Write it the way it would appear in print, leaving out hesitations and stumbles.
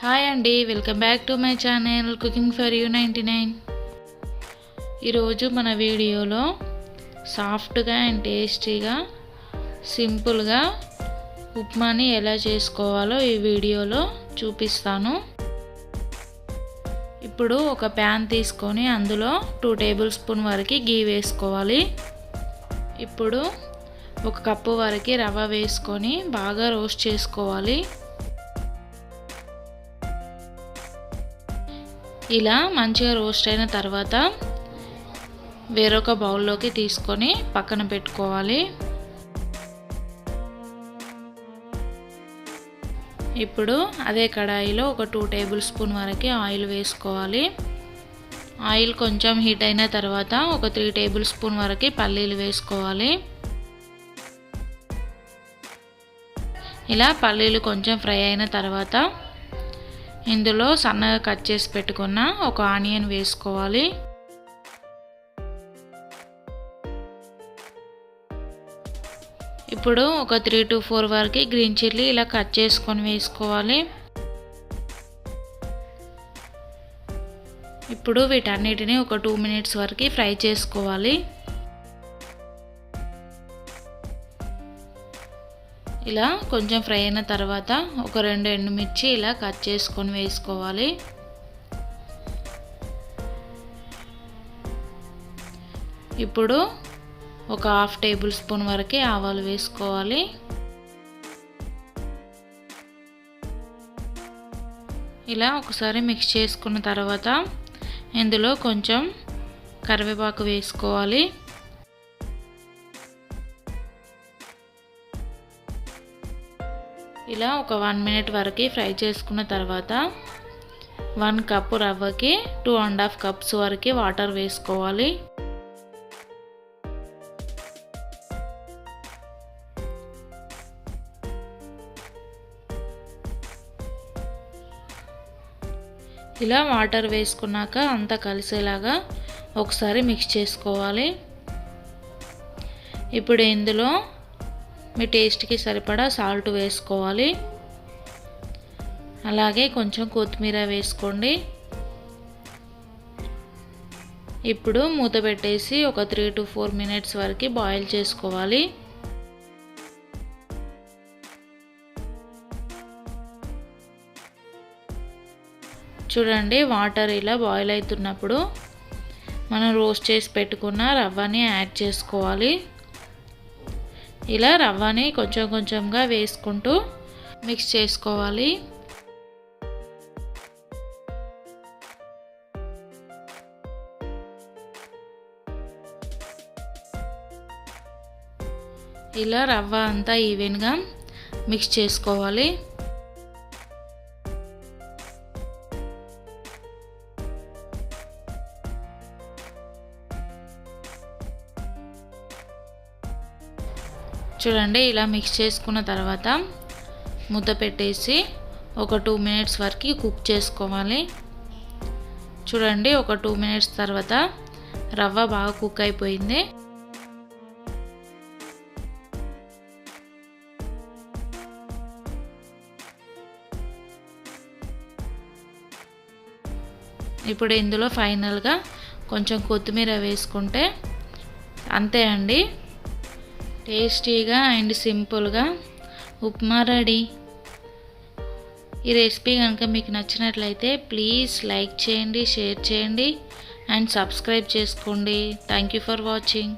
Hi అండి, welcome back to my channel cooking for you 99. ఈరోజు మన వీడియోలో సాఫ్ట్గా అండ్ టేస్టీగా సింపుల్గా ఉప్మాని ఎలా చేసుకోవాలో ఈ వీడియోలో చూపిస్తాను. ఇప్పుడు ఒక ప్యాన్ తీసుకొని అందులో 2 టేబుల్ స్పూన్ వరకు గీ వేసుకోవాలి. ఇప్పుడు 1 కప్పు వరకు రవ్వ వేసుకొని బాగా రోస్ట్ చేసుకోవాలి. ఇలా మంచిగా రోస్ట్ అయిన తర్వాత వేరొక బౌల్లోకి తీసుకొని పక్కన పెట్టుకోవాలి. ఇప్పుడు అదే కడాయిలో ఒక 2 టేబుల్ స్పూన్ వరకు ఆయిల్ వేసుకోవాలి. ఆయిల్ కొంచెం హీట్ అయిన తర్వాత ఒక 3 టేబుల్ స్పూన్ వరకు పల్లీలు వేసుకోవాలి. ఇలా పల్లీలు కొంచెం ఫ్రై అయిన తర్వాత ఇందులో సన్నగా కట్ చేసి పెట్టుకున్న ఒక ఆనియన్ వేసుకోవాలి. ఇప్పుడు ఒక 3 to 4 వరకు గ్రీన్ చిల్లీ ఇలా కట్ చేసుకొని వేసుకోవాలి. ఇప్పుడు వీటన్నిటిని ఒక 2 మినిట్స్ వరకు ఫ్రై చేసుకోవాలి. ఇలా కొంచెం ఫ్రై అయిన తర్వాత ఒక 2 ఎండుమిర్చి ఇలా కట్ చేసుకొని వేసుకోవాలి. ఇప్పుడు ఒక 1/2 టేబుల్ స్పూన్ వరకు ఆవాలు వేసుకోవాలి. ఇలా ఒకసారి మిక్స్ చేసుకున్న తర్వాత ఇందులో కొంచెం కరివేపాకు వేసుకోవాలి. ఇలా ఒక 1 మినిట్ వరకు ఫ్రై చేసుకున్న తర్వాత 1 కప్పు రవ్వకి 2.5 కప్స్ వరకు వాటర్ వేసుకోవాలి. ఇలా వాటర్ వేసుకున్నాక అంతా కలిసేలాగా ఒకసారి మిక్స్ చేసుకోవాలి. ఇప్పుడు ఇందులో మీ టేస్ట్కి సరిపడా సాల్ట్ వేసుకోవాలి. అలాగే కొంచెం కొత్తిమీర వేసుకోండి. ఇప్పుడు మూత పెట్టేసి ఒక 3 to 4 మినిట్స్ వరకు బాయిల్ చేసుకోవాలి. చూడండి, వాటర్ ఇలా బాయిల్ అవుతున్నప్పుడు మనం రోస్ట్ చేసి పెట్టుకున్న రవ్వని యాడ్ చేసుకోవాలి. ఇలా రవ్వని కొంచెం కొంచెంగా వేసుకుంటూ మిక్స్ చేసుకోవాలి. ఇలా రవ్వ అంతా ఈవెన్గా మిక్స్ చేసుకోవాలి. చూడండి, ఇలా మిక్స్ చేసుకున్న తర్వాత ముద్ద పెట్టేసి ఒక 2 మినిట్స్ వరకు కుక్ చేసుకోవాలి. చూడండి, ఒక 2 మినిట్స్ తర్వాత రవ్వ బాగా కుక్ అయిపోయింది. ఇప్పుడు ఇందులో ఫైనల్గా కొంచెం కొత్తిమీర వేసుకుంటే అంతే అండి, టేస్టీగా అండ్ సింపుల్గా ఉప్మా రెడీ. ఈ రెసిపీ కనుక మీకు నచ్చినట్లయితే ప్లీజ్ లైక్ చేయండి, షేర్ చేయండి అండ్ సబ్స్క్రైబ్ చేసుకోండి. Thank you for watching.